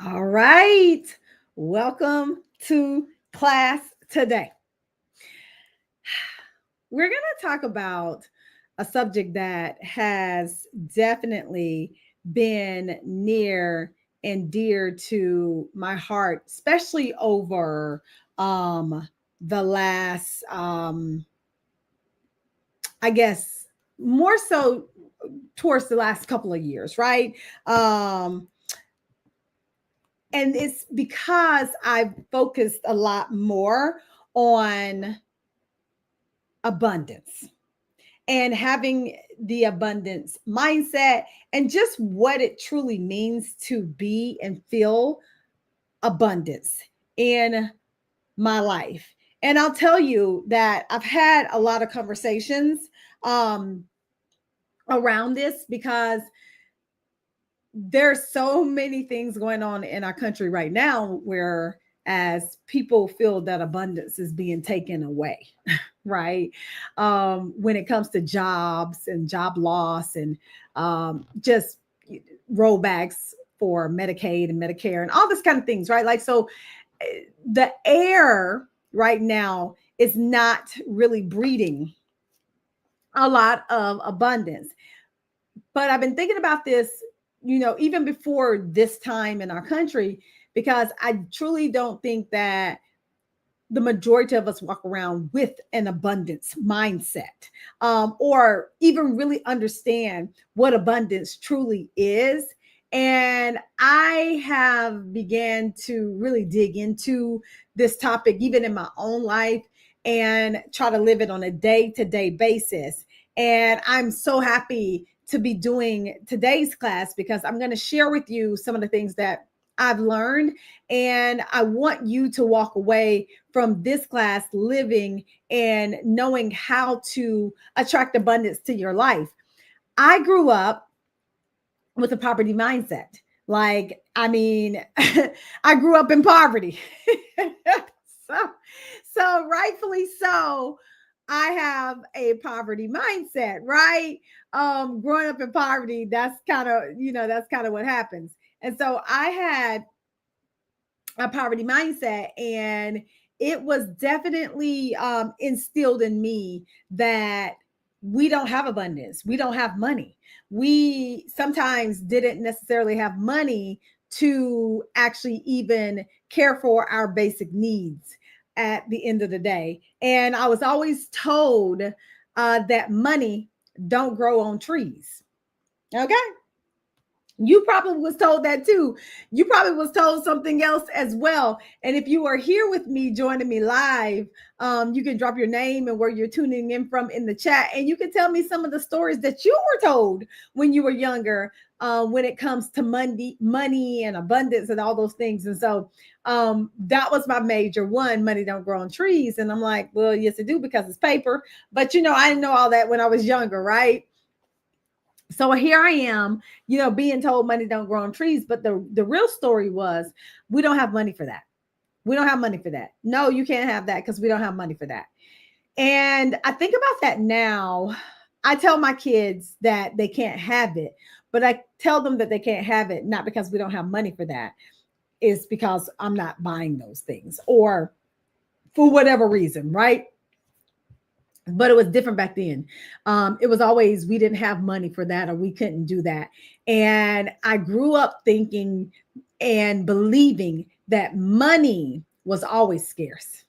All right. Welcome to class today. We're going to talk about a subject that has definitely been near and dear to my heart, especially over um, the last, I guess, more so towards the last couple of years, right? Um, and it's because I've focused a lot more on abundance and having the abundance mindset and just what it truly means to be and feel abundance in my life. And I'll tell you that I've had a lot of conversations um, around this because there's so many things going on in our country right now where as people feel that abundance is being taken away, right? When it comes to jobs and job loss and just rollbacks for Medicaid and Medicare and all this kind of things, right? Like, so the air right now is not really breeding a lot of abundance. But I've been thinking about this, even before this time in our country, because I truly don't think that the majority of us walk around with an abundance mindset, or even really understand what abundance truly is. And I have began to really dig into this topic, even in my own life, and try to live it on a day-to-day basis. And I'm so happy to be doing today's class because I'm going to share with you some of the things that I've learned. And I want you to walk away from this class living and knowing how to attract abundance to your life. I grew up with a poverty mindset. Like, I mean, I grew up in poverty. so, so rightfully so, I have a poverty mindset, right? Growing up in poverty, that's kind of what happens. And so I had a poverty mindset, and it was definitely instilled in me that we don't have abundance, we don't have money, we sometimes didn't necessarily have money to actually even care for our basic needs at the end of the day. And I was always told that money don't grow on trees. Okay, you probably was told that too. You probably was told something else as well. And if you are here with me, joining me live, you can drop your name and where you're tuning in from in the chat, and you can tell me some of the stories that you were told when you were younger, when it comes to money and abundance and all those things. And so that was my major one: money don't grow on trees. And I'm like, well, yes, it do, because it's paper. But I didn't know all that when I was younger, right? So here I am, being told money don't grow on trees. But the real story was, we don't have money for that. We don't have money for that. No, you can't have that because we don't have money for that. And I think about that now. I tell my kids that they can't have it, but I tell them that they can't have it not because we don't have money for that. It's because I'm not buying those things, or for whatever reason, right? But it was different back then. It was always, we didn't have money for that, or we couldn't do that. And I grew up thinking and believing that money was always scarce.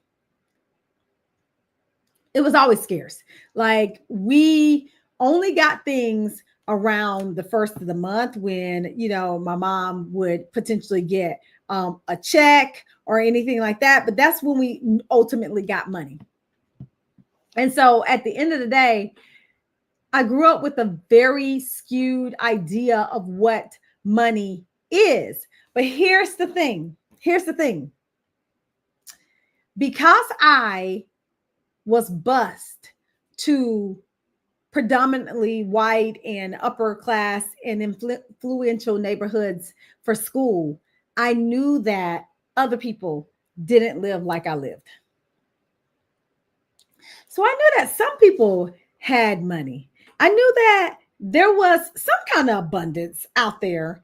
It was always scarce. Like, we only got things around the first of the month when, my mom would potentially get a check or anything like that. But that's when we ultimately got money. And so at the end of the day, I grew up with a very skewed idea of what money is. But here's the thing. Here's the thing. Because I was bused to predominantly white and upper class and influential neighborhoods for school, I knew that other people didn't live like I lived. So I knew that some people had money. I knew that there was some kind of abundance out there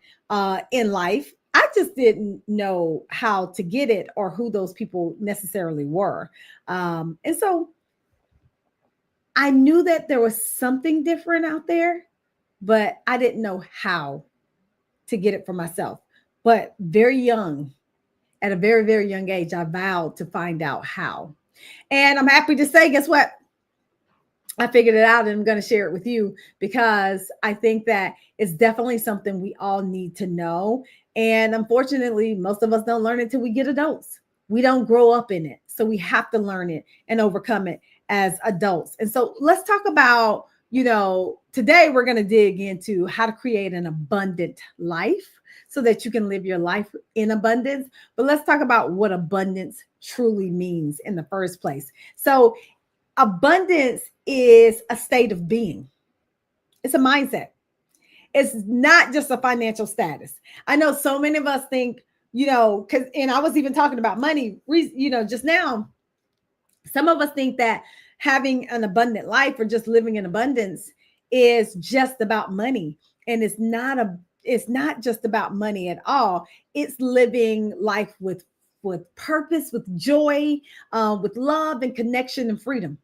in life. I just didn't know how to get it or who those people necessarily were. And so I knew that there was something different out there, but I didn't know how to get it for myself. But very young, at a very, very young age, I vowed to find out how. And I'm happy to say, guess what? I figured it out and I'm going to share it with you because I think that it's definitely something we all need to know. And unfortunately, most of us don't learn it until we get adults. We don't grow up in it. So we have to learn it and overcome it as adults. And so let's talk about, today we're going to dig into how to create an abundant life so that you can live your life in abundance. But let's talk about what abundance truly means in the first place. So abundance is a state of being. It's a mindset. It's not just a financial status. I know so many of us think, because, and I was even talking about money, just now. Some of us think that having an abundant life or just living in abundance is just about money. And it's not just about money at all. It's living life with purpose, with joy, with love and connection and freedom.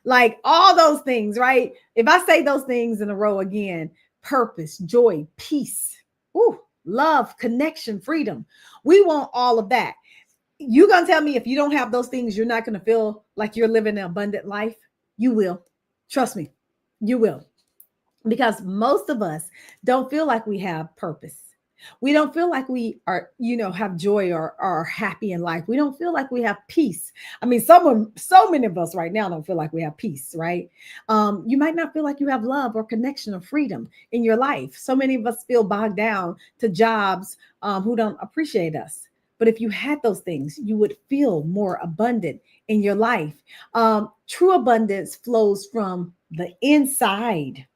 Like all those things, right? If I say those things in a row again, purpose, joy, peace, love, connection, freedom. We want all of that. You're going to tell me if you don't have those things, you're not going to feel like you're living an abundant life? You will. Trust me, you will. Because most of us don't feel like we have purpose. We don't feel like we are, have joy or are happy in life. We don't feel like we have peace. I mean, so many of us right now don't feel like we have peace, right? You might not feel like you have love or connection or freedom in your life. So many of us feel bogged down to jobs who don't appreciate us. But if you had those things, you would feel more abundant in your life. True abundance flows from the inside,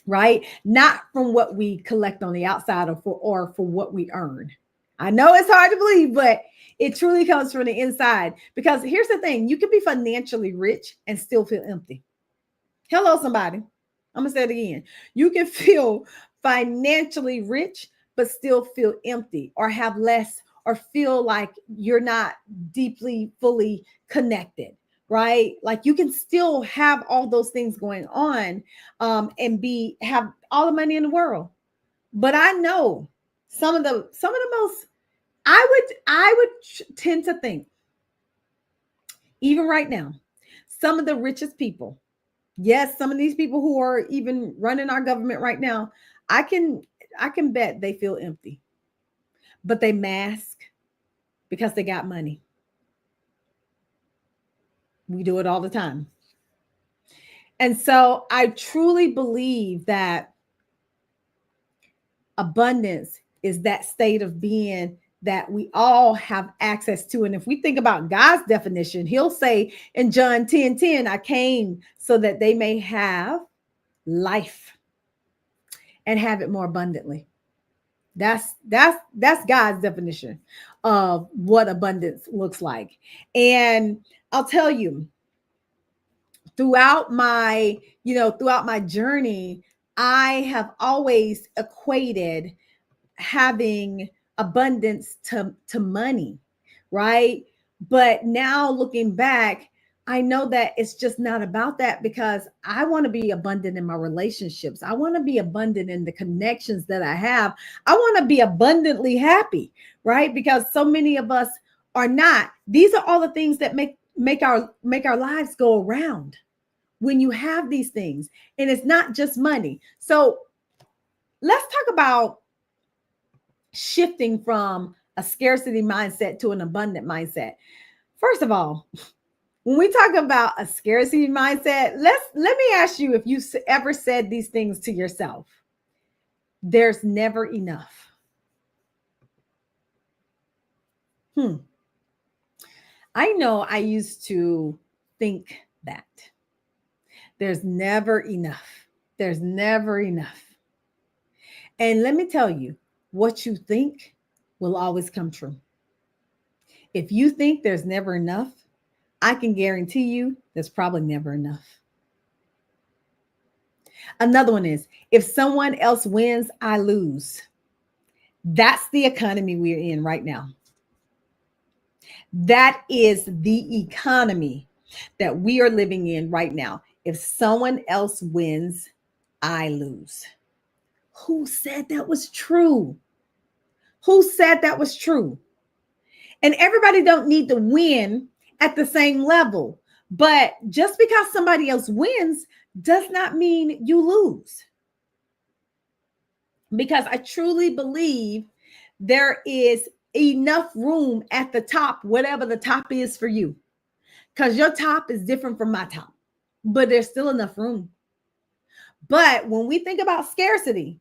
right? Not from what we collect on the outside or for what we earn. I know it's hard to believe, but it truly comes from the inside. Because here's the thing, you can be financially rich and still feel empty. Hello, somebody. I'm gonna say it again. You can feel financially rich, but still feel empty or have less or feel like you're not deeply, fully connected, right? Like you can still have all those things going on and have all the money in the world. But I know some of the most I would tend to think, even right now, some of the richest people, yes, some of these people who are even running our government right now, I can I can bet they feel empty, but they mask because they got money. We do it all the time. And so I truly believe that abundance is that state of being that we all have access to. And if we think about God's definition, he'll say in John 10:10, I came so that they may have life and have it more abundantly. That's God's definition of what abundance looks like. And I'll tell you, throughout my journey, I have always equated having abundance to money, right? But now looking back, I know that it's just not about that because I want to be abundant in my relationships. I want to be abundant in the connections that I have. I want to be abundantly happy, right? Because so many of us are not. These are all the things that make our lives go around when you have these things. And it's not just money. So let's talk about shifting from a scarcity mindset to an abundant mindset. First of all, when we talk about a scarcity mindset, let me ask you if you ever said these things to yourself. There's never enough. I know I used to think that. There's never enough. There's never enough. And let me tell you, what you think will always come true. If you think there's never enough, I can guarantee you there's probably never enough. Another one is, if someone else wins, I lose. That's the economy we're in right now. That is the economy that we are living in right now. If someone else wins, I lose. Who said that was true? Who said that was true? And everybody don't need to win at the same level. But just because somebody else wins does not mean you lose. Because I truly believe there is enough room at the top, whatever the top is for you. Because your top is different from my top, but there's still enough room. But when we think about scarcity,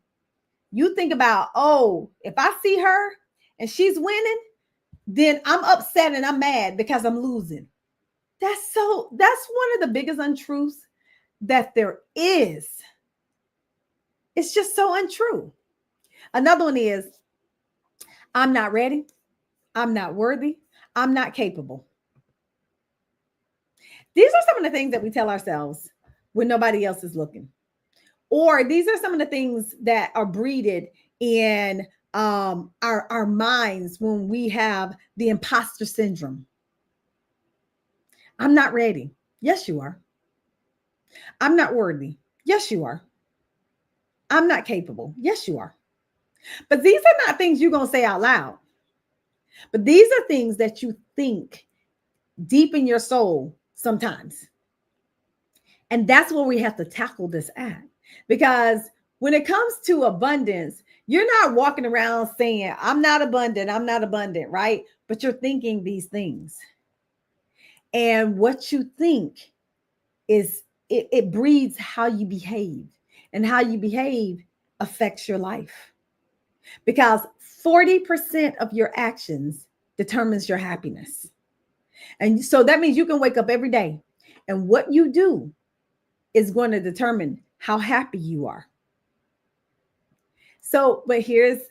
you think about, oh, if I see her and she's winning, then I'm upset and I'm mad because I'm losing. That's one of the biggest untruths that there is. It's just so untrue. Another one is, I'm not ready. I'm not worthy. I'm not capable. These are some of the things that we tell ourselves when nobody else is looking. Or these are some of the things that are breeded in our minds when we have the imposter syndrome. I'm not ready. Yes, you are. I'm not worthy. Yes, you are. I'm not capable. Yes, you are. But these are not things you're going to say out loud. But these are things that you think deep in your soul sometimes. And that's where we have to tackle this at. Because when it comes to abundance, you're not walking around saying, I'm not abundant, right? But you're thinking these things. And what you think is it breeds how you behave. And how you behave affects your life. Because 40% of your actions determines your happiness. And so that means you can wake up every day and what you do is going to determine how happy you are. So, but here's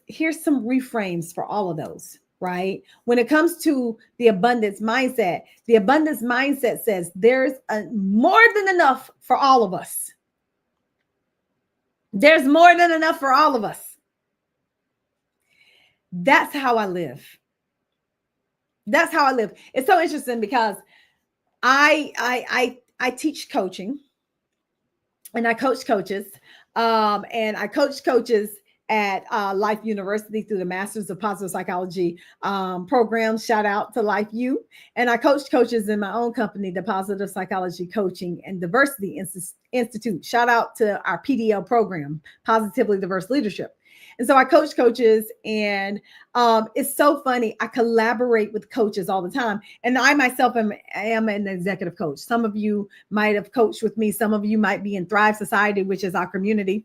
some reframes for all of those, right? When it comes to the abundance mindset says there's more than enough for all of us. There's more than enough for all of us. That's how I live. That's how I live. It's so interesting because I teach coaching and I coach coaches. And I coach coaches at Life University through the Masters of Positive Psychology program. Shout out to Life U. And I coach coaches in my own company, the Positive Psychology Coaching and Diversity Institute. Shout out to our PDL program, Positively Diverse Leadership. And so I coach coaches, and it's so funny. I collaborate with coaches all the time. And I myself am an executive coach. Some of you might have coached with me. Some of you might be in Thrive Society, which is our community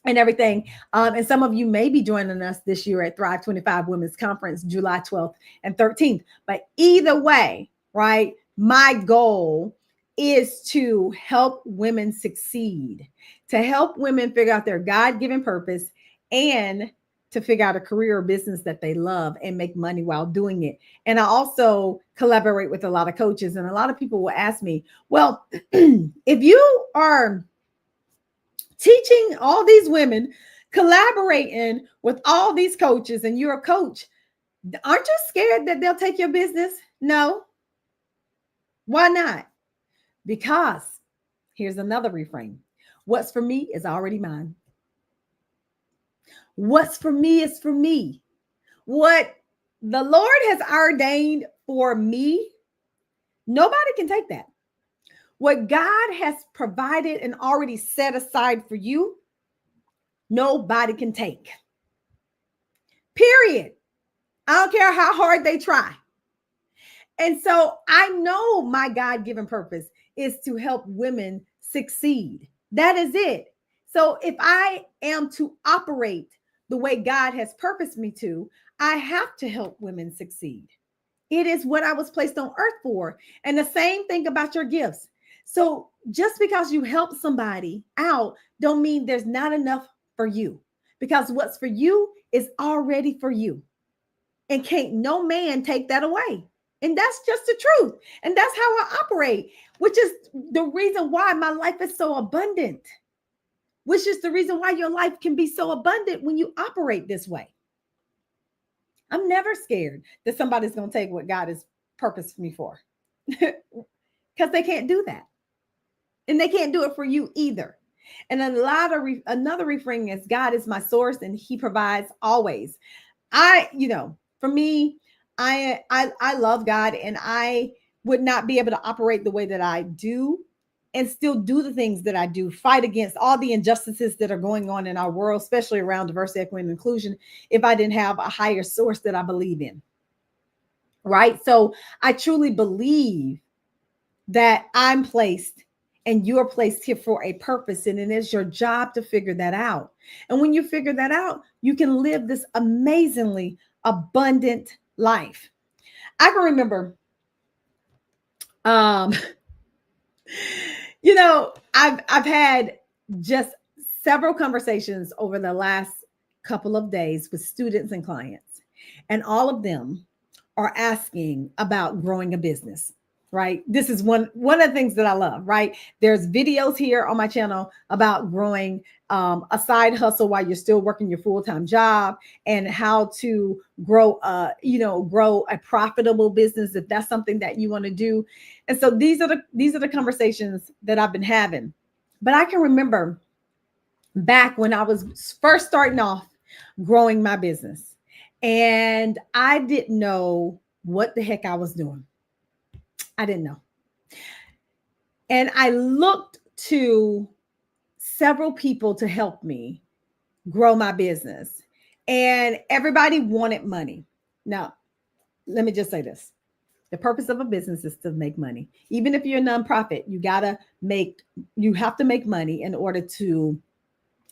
and everything. And some of you may be joining us this year at Thrive 25 Women's Conference, July 12th and 13th. But either way, right, my goal is to help women succeed, to help women figure out their God-given purpose and to figure out a career or business that they love and make money while doing it. And I also collaborate with a lot of coaches, and a lot of people will ask me, well, if you are teaching all these women, collaborating with all these coaches, and you're a coach, aren't you scared that they'll take your business? No. Why not? Because here's another reframe. What's for me is already mine. What's for me is for me. What the Lord has ordained for me, nobody can take that. What God has provided and already set aside for you, nobody can take. Period. I don't care how hard they try. And so I know my God-given purpose is to help women succeed. That is it. So if I am to operate the way God has purposed me to, I have to help women succeed. It is what I was placed on earth for. And the same thing about your gifts. So just because you help somebody out, don't mean there's not enough for you. Because what's for you is already for you. And can't no man take that away. And that's just the truth. And that's how I operate, which is the reason why my life is so abundant. Which is the reason why your life can be so abundant when you operate this way. I'm never scared that somebody's going to take what God has purposed me for because they can't do that. And they can't do it for you either. And another refrain is God is my source and he provides always. For me, I love God, and I would not be able to operate the way that I do and still do the things that I do, fight against all the injustices that are going on in our world, especially around diversity, equity, and inclusion, if I didn't have a higher source that I believe in. Right. So I truly believe that I'm placed and you're placed here for a purpose, and it is your job to figure that out. And when you figure that out, you can live this amazingly abundant life. I can remember, um, I've had just several conversations over the last couple of days with students and clients, and all of them are asking about growing a business. Right. This is one of the things that I love. Right. There's videos here on my channel about growing a side hustle while you're still working your full-time job, and how to grow a profitable business if that's something that you want to do. And so these are the conversations that I've been having. But I can remember back when I was first starting off growing my business, and I didn't know what the heck I was doing. I didn't know. And I looked to several people to help me grow my business, and everybody wanted money. Now, let me just say this. The purpose of a business is to make money. Even if you're a nonprofit, you have to make money in order to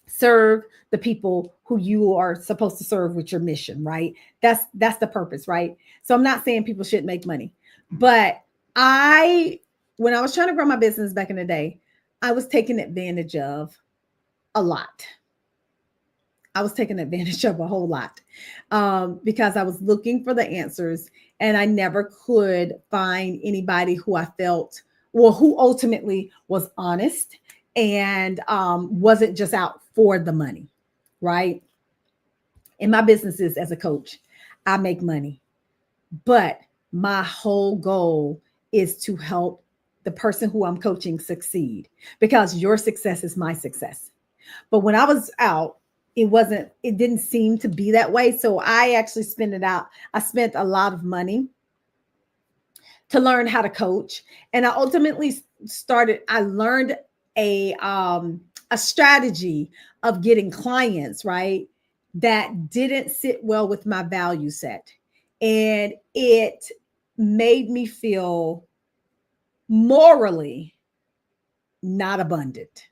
serve the people who you are supposed to serve with your mission, right? That's the purpose, right? So I'm not saying people shouldn't make money, but when I was trying to grow my business back in the day, I was taken advantage of a lot. I was taking advantage of a whole lot because I was looking for the answers, and I never could find anybody who I felt, well, who ultimately was honest and wasn't just out for the money, right? In my businesses as a coach, I make money, but my whole goal is to help the person who I'm coaching succeed, because your success is my success. But when I was out, it didn't seem to be that way. So I actually I spent a lot of money to learn how to coach. And I ultimately I learned a strategy of getting clients, right, that didn't sit well with my value set. And it made me feel morally not abundant.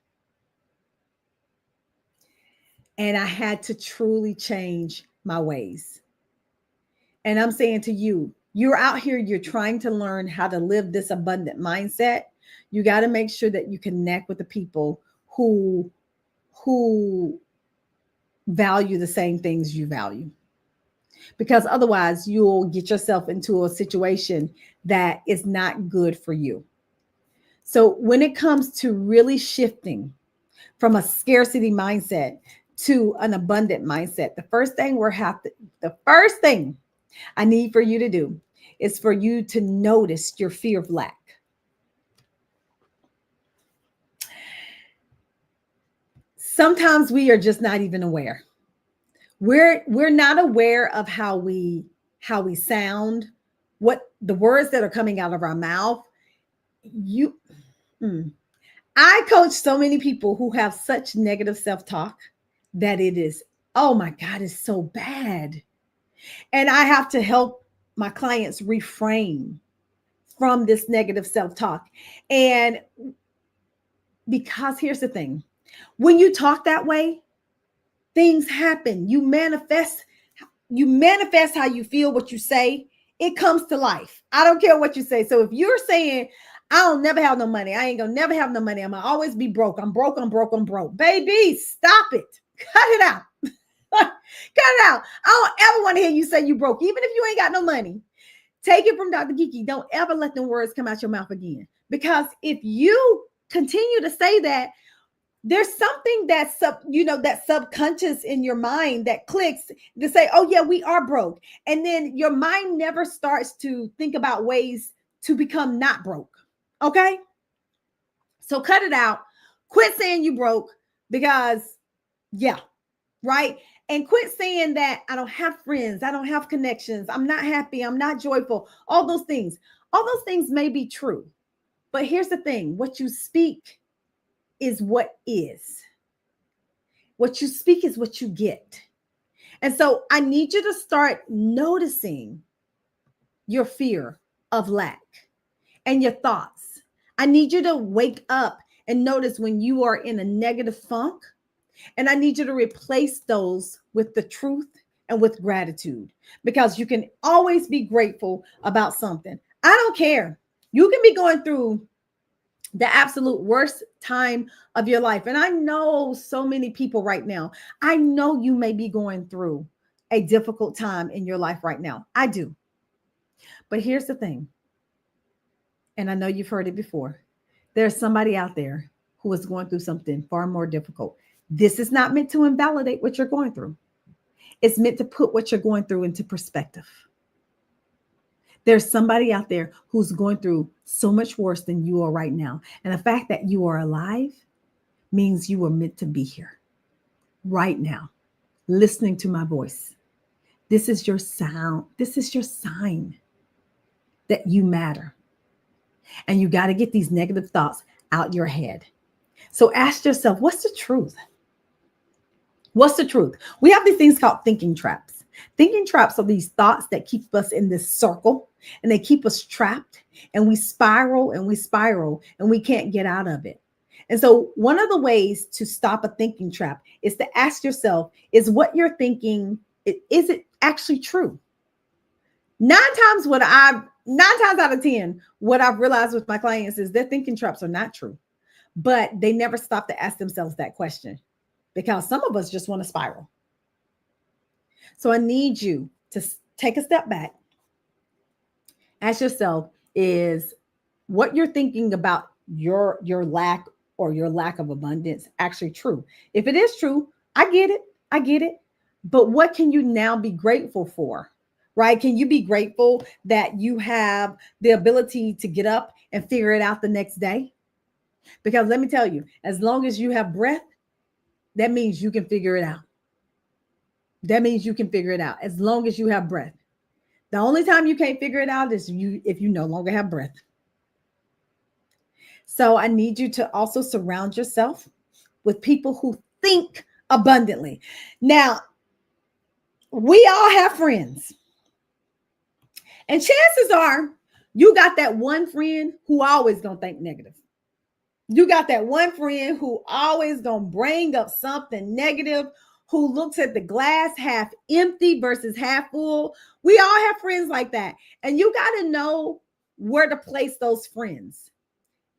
And I had to truly change my ways. And I'm saying to you, you're out here, you're trying to learn how to live this abundant mindset. You got to make sure that you connect with the people who value the same things you value. Because otherwise you'll get yourself into a situation that is not good for you. So when it comes to really shifting from a scarcity mindset to an abundant mindset, the first thing I need for you to do is for you to notice your fear of lack. Sometimes we are just not even aware. We're not aware of how we sound, what the words that are coming out of our mouth. I coach so many people who have such negative self-talk that it is, oh my God, it's so bad. And I have to help my clients refrain from this negative self-talk. And because here's the thing, when you talk that way, things happen. You manifest how you feel, what you say, it comes to life. I don't care what you say. So if you're saying, I'll never have no money, I ain't gonna never have no money, I'm gonna always be broke, I'm broke. Baby, stop it. Cut it out. Cut it out. I don't ever want to hear you say you broke, even if you ain't got no money. Take it from Dr. Kiki. Don't ever let them words come out your mouth again. Because if you continue to say that, there's something that's that subconscious in your mind that clicks to say, oh yeah, we are broke. And then your mind never starts to think about ways to become not broke. Okay. So cut it out. Quit saying you broke because, yeah, right? And quit saying that I don't have friends, I don't have connections, I'm not happy, I'm not joyful. All those things. All those things may be true. But here's the thing, what you speak is what is. What you speak is what you get. And so I need you to start noticing your fear of lack and your thoughts. I need you to wake up and notice when you are in a negative funk. And I need you to replace those with the truth and with gratitude, because you can always be grateful about something. I don't care. You can be going through the absolute worst time of your life. And I know so many people right now, I know you may be going through a difficult time in your life right now. I do. But here's the thing, and I know you've heard it before. There's somebody out there who is going through something far more difficult. This is not meant to invalidate what you're going through. It's meant to put what you're going through into perspective. There's somebody out there who's going through so much worse than you are right now. And the fact that you are alive means you were meant to be here right now, listening to my voice. This is your sound. This is your sign that you matter. And you got to get these negative thoughts out your head. So ask yourself, what's the truth? What's the truth? We have these things called thinking traps. Thinking traps are these thoughts that keep us in this circle, and they keep us trapped, and we spiral and we spiral and we can't get out of it. And so one of the ways to stop a thinking trap is to ask yourself, is what you're thinking, is it actually true? Nine times out of 10, what I've realized with my clients is their thinking traps are not true, but they never stop to ask themselves that question, because some of us just want to spiral. So I need you to take a step back. Ask yourself, is what you're thinking about your lack or your lack of abundance actually true? If it is true, I get it. I get it. But what can you now be grateful for? Right? Can you be grateful that you have the ability to get up and figure it out the next day? Because let me tell you, as long as you have breath, that means you can figure it out. That means you can figure it out as long as you have breath. The only time you can't figure it out is if you no longer have breath. So I need you to also surround yourself with people who think abundantly. Now, we all have friends. And chances are you got that one friend who always gonna think negative. You got that one friend who always gonna bring up something negative, who looks at the glass half empty versus half full. We all have friends like that. And you got to know where to place those friends.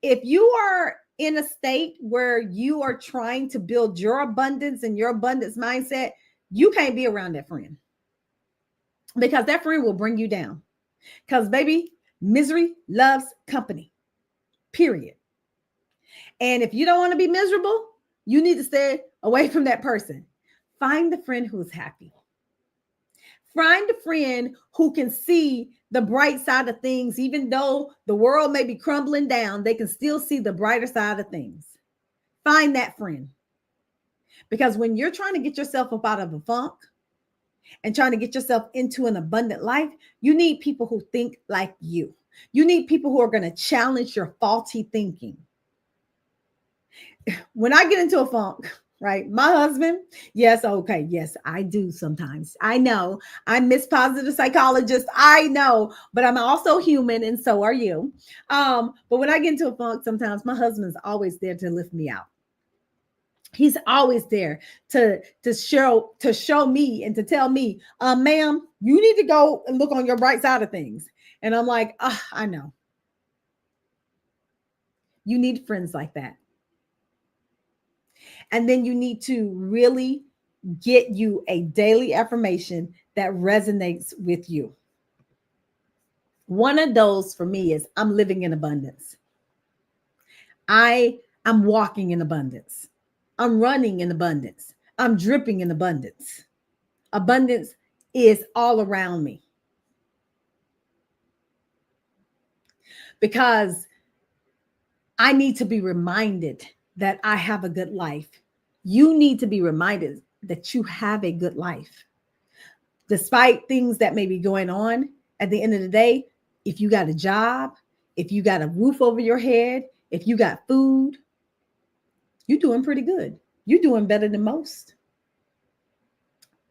If you are in a state where you are trying to build your abundance and your abundance mindset, you can't be around that friend, because that friend will bring you down. Because, baby, misery loves company, period. And if you don't want to be miserable, you need to stay away from that person. Find the friend who's happy. Find a friend who can see the bright side of things. Even though the world may be crumbling down, they can still see the brighter side of things. Find that friend. Because when you're trying to get yourself up out of a funk and trying to get yourself into an abundant life, you need people who think like you. You need people who are going to challenge your faulty thinking. When I get into a funk, right? My husband, yes, okay, yes, I do sometimes. I know I'm Miss Positive Psychologist. I know, but I'm also human, and so are you. But when I get into a funk, sometimes my husband's always there to lift me out. He's always there to show me and to tell me, ma'am, you need to go and look on your bright side of things. And I'm like, I know. You need friends like that. And then you need to really get you a daily affirmation that resonates with you. One of those for me is, I'm living in abundance. I'm walking in abundance. I'm running in abundance. I'm dripping in abundance. Abundance is all around me because I need to be reminded that I have a good life. You need to be reminded that you have a good life. Despite things that may be going on, at the end of the day, if you got a job, if you got a roof over your head, if you got food, you're doing pretty good. You're doing better than most.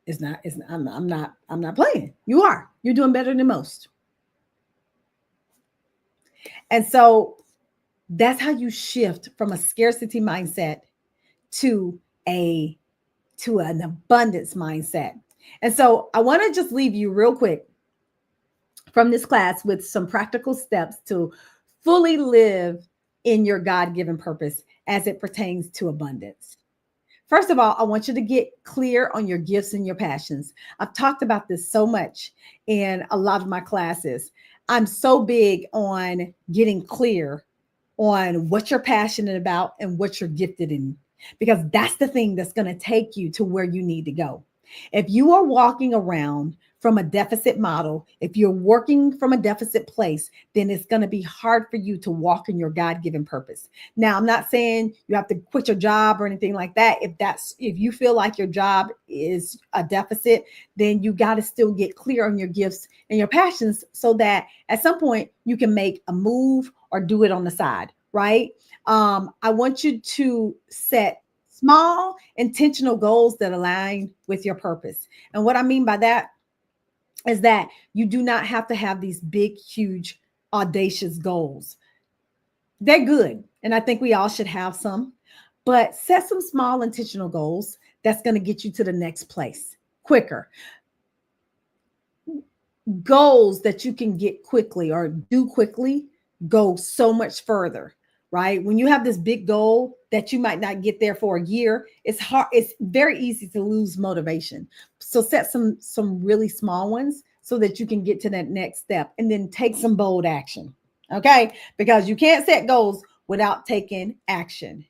I'm not playing. You are. You're doing better than most. And so that's how you shift from a scarcity mindset to a to an abundance mindset. And so I want to just leave you real quick from this class with some practical steps to fully live in your God-given purpose as it pertains to abundance. First of all, I want you to get clear on your gifts and your passions. I've talked about this so much in a lot of my classes. I'm so big on getting clear on what you're passionate about and what you're gifted in, because that's the thing that's going to take you to where you need to go. If you are walking around from a deficit model, if you're working from a deficit place, then it's going to be hard for you to walk in your God-given purpose. Now, I'm not saying you have to quit your job or anything like that. If you feel like your job is a deficit, then you got to still get clear on your gifts and your passions so that at some point you can make a move or do it on the side, right? I want you to set small intentional goals that align with your purpose. And what I mean by that is that you do not have to have these big, huge, audacious goals. They're good. And I think we all should have some, but set some small intentional goals that's going to get you to the next place quicker. Goals that you can get quickly or do quickly go so much further, right? When you have this big goal that you might not get there for a year, it's hard. It's very easy to lose motivation. So set some really small ones so that you can get to that next step and then take some bold action. Okay? Because you can't set goals without taking action.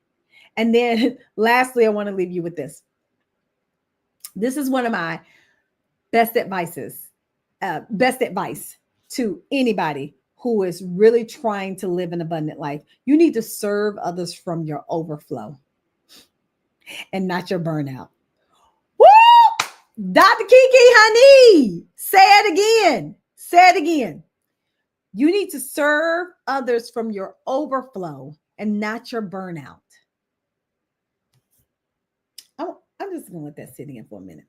And then lastly, I want to leave you with this. This is one of my best advice to anybody who is really trying to live an abundant life. You need to serve others from your overflow and not your burnout. Woo! Dr. Kiki, honey, say it again. Say it again. You need to serve others from your overflow and not your burnout. I'm just going to let that sit in for a minute.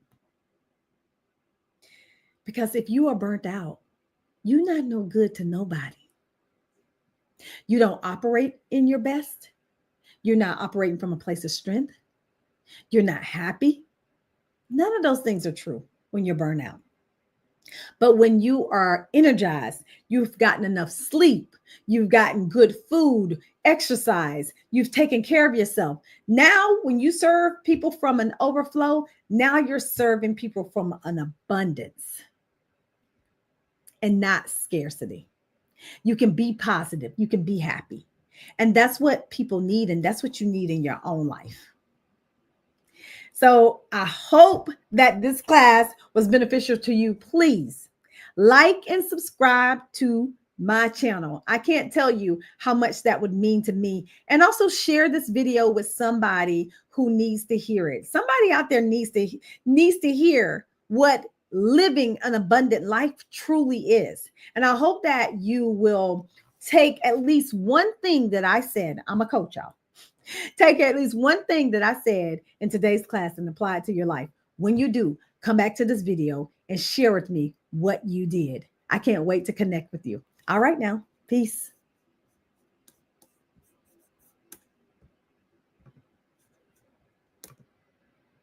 Because if you are burnt out, you're not no good to nobody. You don't operate in your best. You're not operating from a place of strength. You're not happy. None of those things are true when you're burnt out. But when you are energized, you've gotten enough sleep, you've gotten good food, exercise, you've taken care of yourself. Now, when you serve people from an overflow, now you're serving people from an abundance and not scarcity. You can be positive. You can be happy. And that's what people need. And that's what you need in your own life. So I hope that this class was beneficial to you. Please like and subscribe to my channel. I can't tell you how much that would mean to me. And also share this video with somebody who needs to hear it. Somebody out there needs to hear what living an abundant life truly is. And I hope that you will take at least one thing that I said. I'm a coach, y'all. Take at least one thing that I said in today's class and apply it to your life. When you do, come back to this video and share with me what you did. I can't wait to connect with you. All right now, peace.